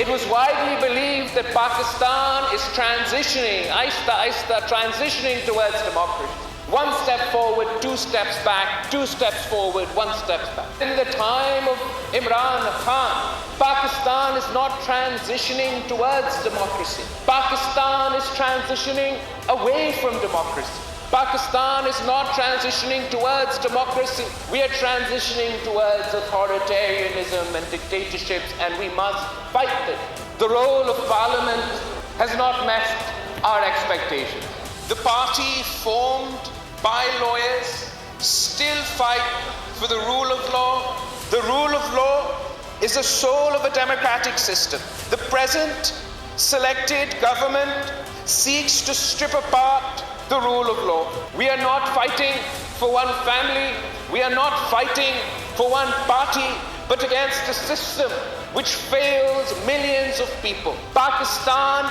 It was widely believed that Pakistan is transitioning towards democracy. One step forward, two steps back, two steps forward, one step back. In the time of Imran Khan, Pakistan is not transitioning towards democracy. Pakistan is transitioning away from democracy. Pakistan is not transitioning towards democracy. We are transitioning towards authoritarianism and dictatorships, and we must fight it. The role of Parliament has not met our expectations. The party formed by lawyers still fight for the rule of law. The rule of law is the soul of a democratic system. The present selected government seeks to strip apart the rule of law. We are not fighting for one family, we are not fighting for one party, but against a system which fails millions of people. Pakistan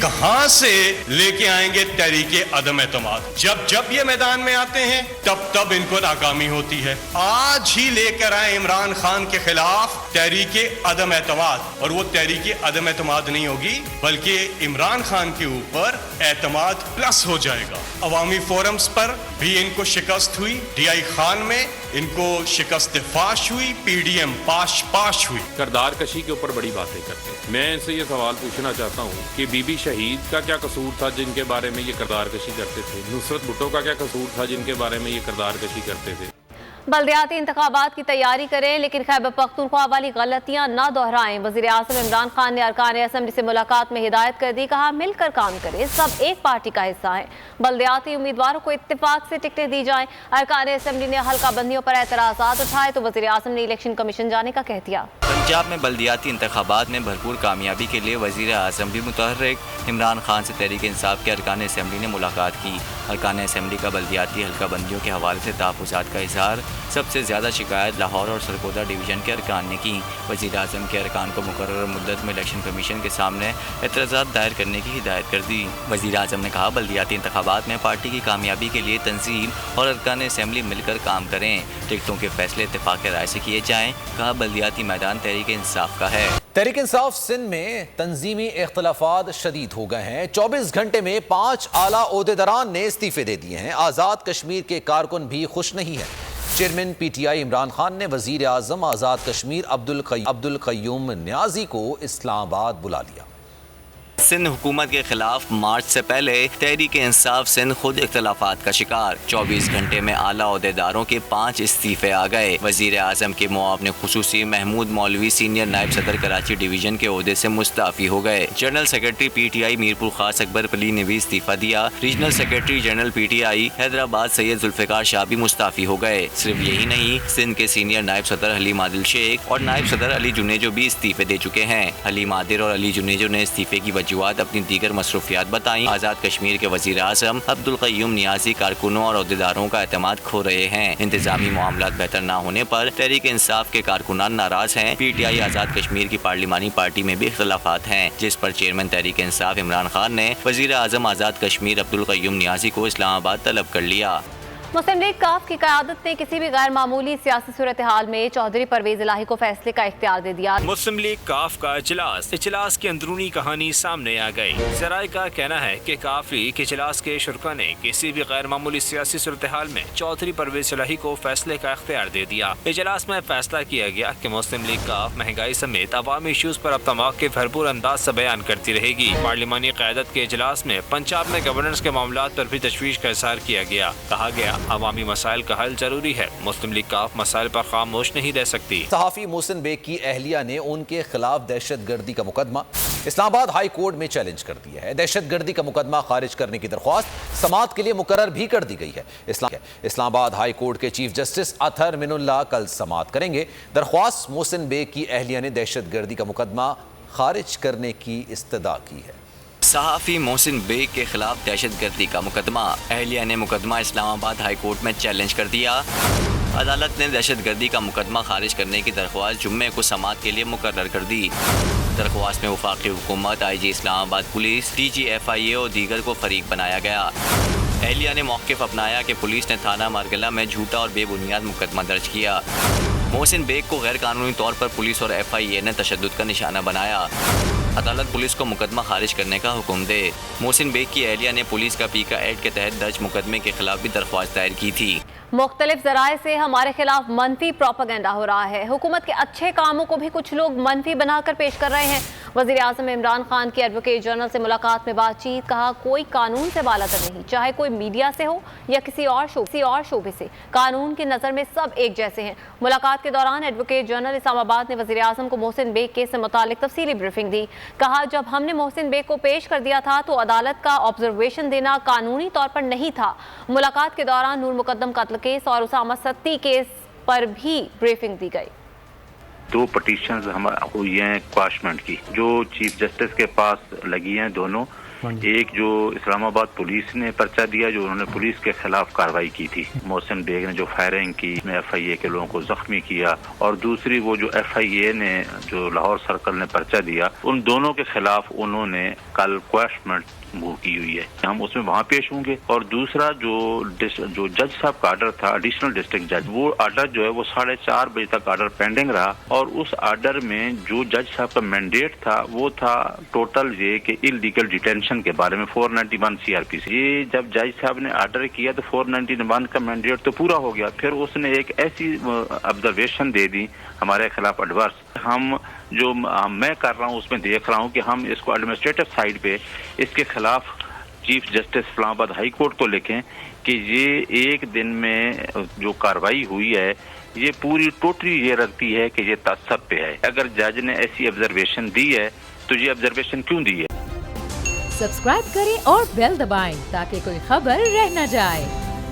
کہاں سے لے کے آئیں گے تحریک عدم اعتماد؟ جب یہ میدان میں آتے ہیں تب ان کو ناکامی ہوتی ہے. آج ہی لے کر آئے عمران خان کے خلاف تحریک عدم اعتماد، اور وہ تحریک عدم اعتماد نہیں ہوگی بلکہ عمران خان کے اوپر اعتماد پلس ہو جائے گا. عوامی فورمز پر بھی ان کو شکست ہوئی، ڈی آئی خان میں ان کو شکست فاش ہوئی، پی ڈی ایم پاش ہوئی. کردار کشی کے اوپر بڑی باتیں کرتے ہیں. میں ان سے یہ سوال پوچھنا چاہتا ہوں کہ بی بی شہید کا کیا قصور تھا جن کے بارے میں یہ کردار کشی کرتے تھے؟ نصرت بھٹو کا کیا قصور تھا جن کے بارے میں یہ کردار کشی کرتے تھے؟ بلدیاتی انتخابات کی تیاری کریں لیکن خیبر پختونخوا والی غلطیاں نہ دہرائیں. وزیر اعظم عمران خان نے ارکان اسمبلی سے ملاقات میں ہدایت کر دی. کہا مل کر کام کریں، سب ایک پارٹی کا حصہ ہیں. بلدیاتی امیدواروں کو اتفاق سے ٹکٹیں دی جائیں. ارکان اسمبلی نے حلقہ بندیوں پر اعتراضات اٹھائے تو وزیر اعظم نے الیکشن کمیشن جانے کا کہہ دیا. پنجاب میں بلدیاتی انتخابات میں بھرپور کامیابی کے لیے وزیر اعظم بھی متحرک. عمران خان سے تحریک انصاف کے ارکان اسمبلی نے ملاقات کی. ارکان اسمبلی کا بلدیاتی حلقہ بندیوں کے حوالے سے تحفظات کا اظہار. سب سے زیادہ شکایت لاہور اور سرگودا ڈویژن کے ارکان نے کی. وزیر اعظم کے ارکان کو مقررہ مدت میں الیکشن کمیشن کے سامنے اعتراضات دائر کرنے کی ہدایت کر دی. وزیر اعظم نے کہا بلدیاتی انتخابات میں پارٹی کی کامیابی کے لیے تنظیم اور ارکان اسمبلی مل کر کام کریں. ٹکٹوں کے فیصلے اتفاق رائے سے کیے جائیں. کہا بلدیاتی میدان تحریک انصاف کا ہے. تحریک انصاف سندھ میں تنظیمی اختلافات شدید ہو گئے ہیں. 24 گھنٹے میں 5 اعلیٰ عہدیداران نے استعفے دے دیے ہیں. آزاد کشمیر کے کارکن بھی خوش نہیں ہیں. چیئرمین پی ٹی آئی عمران خان نے وزیر اعظم آزاد کشمیر عبدالقیوم نیازی کو اسلام آباد بلا لیا. سندھ حکومت کے خلاف مارچ سے پہلے تحریک انصاف سندھ خود اختلافات کا شکار. 24 گھنٹے میں اعلیٰ عہدیداروں کے 5 استعفے آ گئے. وزیر اعظم کے معاون خصوصی محمود مولوی سینئر نائب صدر کراچی ڈویژن کے عہدے سے مستعفی ہو گئے. General secretary P T I Mirpur Khas Akbar پلی نے بھی استعفیٰ دیا. Regional secretary general P T I Hyderabad Syed Zulfiqar Shah بھی مستعفی ہو گئے. صرف یہی نہیں، سندھ کے سینئر نائب صدر حلیم عادل شیخ اور نائب صدر علی جنیجو بھی استعفے دے چکے ہیں. حلیم عادل اور علی جنیجو نے استعفے کی وجوہات اپنی دیگر مصروفیات بتائیں. آزاد کشمیر کے وزیر اعظم عبدالقیوم نیازی کارکنوں اور عہدیداروں کا اعتماد کھو رہے ہیں. انتظامی معاملات بہتر نہ ہونے پر تحریک انصاف کے کارکنان ناراض ہیں. پی ٹی آئی آزاد کشمیر کی پارلیمانی پارٹی میں بھی اختلافات ہیں، جس پر چیئرمین تحریک انصاف عمران خان نے وزیر اعظم آزاد کشمیر عبدالقیوم نیازی کو اسلام آباد طلب کر لیا. مسلم لیگ کاف کی قیادت نے کسی بھی غیر معمولی سیاسی صورتحال میں چودھری پرویز الہی کو فیصلے کا اختیار دے دیا. مسلم لیگ کاف کا اجلاس کی اندرونی کہانی سامنے آ گئی. ذرائع کا کہنا ہے کہ کاف لیگ اجلاس کے شرکاء نے کسی بھی غیر معمولی سیاسی صورتحال میں چودھری پرویز الہی کو فیصلے کا اختیار دے دیا. اجلاس میں فیصلہ کیا گیا کہ مسلم لیگ کاف مہنگائی سمیت عوامی ایشوز پر اپنا موقف بھرپور انداز سے بیان کرتی رہے گی. پارلیمانی قیادت کے اجلاس میں پنجاب میں گورننس کے معاملات پر بھی تشویش کا اظہار کیا گیا. کہا گیا عوامی مسائل کا حل ضروری ہے، مسلم لیگ کاف مسائل پر خاموش نہیں رہ سکتی. صحافی محسن بیگ کی اہلیہ نے ان کے خلاف دہشت گردی کا مقدمہ اسلام آباد ہائی کورٹ میں چیلنج کر دیا ہے. دہشت گردی کا مقدمہ خارج کرنے کی درخواست سماعت کے لیے مقرر بھی کر دی گئی ہے. اسلام آباد ہائی کورٹ کے چیف جسٹس اطہر من اللہ کل سماعت کریں گے. درخواست محسن بیگ کی اہلیہ نے دہشت گردی کا مقدمہ خارج کرنے کی استدعا کی ہے. صحافی محسن بیگ کے خلاف دہشت گردی کا مقدمہ. اہلیہ نے مقدمہ اسلام آباد ہائی کورٹ میں چیلنج کر دیا. عدالت نے دہشت گردی کا مقدمہ خارج کرنے کی درخواست جمعے کو سماعت کے لیے مقرر کر دی. درخواست میں وفاقی حکومت، آئی جی اسلام آباد پولیس، ڈی جی ایف آئی اے اور دیگر کو فریق بنایا گیا. اہلیہ نے موقف اپنایا کہ پولیس نے تھانہ مارگلہ میں جھوٹا اور بے بنیاد مقدمہ درج کیا. محسن بیگ کو غیر قانونی طور پر پولیس اور ایف آئی اے نے تشدد کا نشانہ بنایا. عدالت پولیس کو مقدمہ خارج کرنے کا حکم دے. محسن بیگ کی اہلیہ نے پولیس کا پیکا ایکٹ کے تحت درج مقدمے کے خلاف بھی درخواست دائر کی تھی. مختلف ذرائع سے ہمارے خلاف منفی پروپیگنڈا ہو رہا ہے. حکومت کے اچھے کاموں کو بھی کچھ لوگ منفی بنا کر پیش کر رہے ہیں. وزیر اعظم عمران خان کی ایڈوکیٹ جنرل سے ملاقات میں بات چیت. کہا کوئی قانون سے بالاتر نہیں، چاہے کوئی میڈیا سے ہو یا کسی اور شعبے سے، قانون کی نظر میں سب ایک جیسے ہیں. ملاقات کے دوران ایڈوکیٹ جنرل اسلام آباد نے وزیر اعظم کو محسن بیگ کیس سے متعلق تفصیلی بریفنگ دی. کہا جب ہم نے محسن بیگ کو پیش کر دیا تھا تو عدالت کا آبزرویشن دینا قانونی طور پر نہیں تھا. ملاقات کے دوران نور مقدم قتل کیس اور اسامہ ستی کیس پر بھی بریفنگ دی گئی. 2 پٹیشنز ہوئی ہیں کواشمنٹ کی جو چیف جسٹس کے پاس لگی ہیں دونوں. ایک جو اسلام آباد پولیس نے پرچہ دیا جو انہوں نے پولیس کے خلاف کارروائی کی تھی، محسن بیگ نے جو فائرنگ کی، میں ایف آئی اے کے لوگوں کو زخمی کیا، اور دوسری وہ جو ایف آئی اے نے جو لاہور سرکل نے پرچہ دیا، ان دونوں کے خلاف انہوں نے کل کویشمنٹ موو کی ہوئی ہے، ہم اس میں وہاں پیش ہوں گے۔ اور دوسرا جو جج صاحب کا آرڈر تھا، ایڈیشنل ڈسٹرکٹ جج، وہ آرڈر جو ہے وہ 4:30 بجے تک آرڈر پینڈنگ رہا، اور اس آرڈر میں جو جج صاحب کا مینڈیٹ تھا وہ تھا ٹوٹل یہ کہ انلیگل ڈیٹینشن کے بارے میں 491 سی آر پی سے۔ یہ جب جج صاحب نے آرڈر کیا تو 491 کا مینڈیٹ تو پورا ہو گیا، پھر اس نے ایک ایسی آبزرویشن دے دی ہمارے خلاف ایڈورس، ہم جو میں کر رہا ہوں اس میں دیکھ رہا ہوں کہ ہم اس کو ایڈمنسٹریٹو سائڈ پہ اس کے خلاف چیف جسٹس اسلام آباد ہائی کورٹ کو لکھیں کہ یہ ایک دن میں جو کارروائی ہوئی ہے یہ پوری ٹوٹلی یہ رکھتی ہے کہ یہ تعصب پہ ہے۔ اگر جج نے ایسی آبزرویشن دی ہے تو یہ آبزرویشن کیوں دی ہے؟ سبسکرائب کریں اور بیل دبائیں تاکہ کوئی خبر رہ نہ جائے۔